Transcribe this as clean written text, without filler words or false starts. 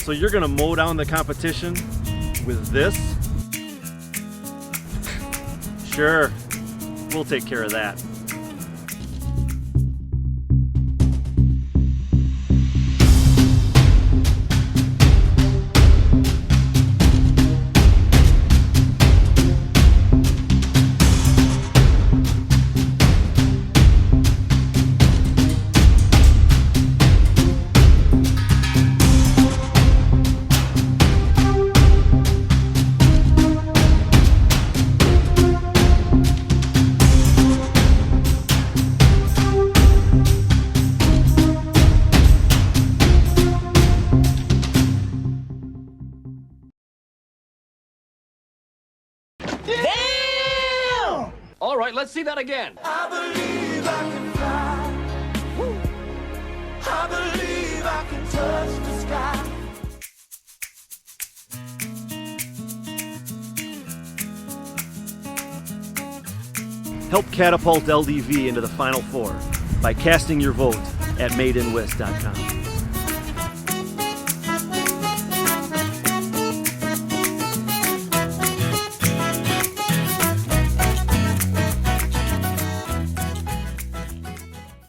So you're gonna mow down the competition with this? Sure, we'll take care of that. Damn! All right, let's see that again. I believe I can fly. Woo. I believe I can touch the sky. Help catapult LDV into the Final Four by casting your vote at madeinwest.com.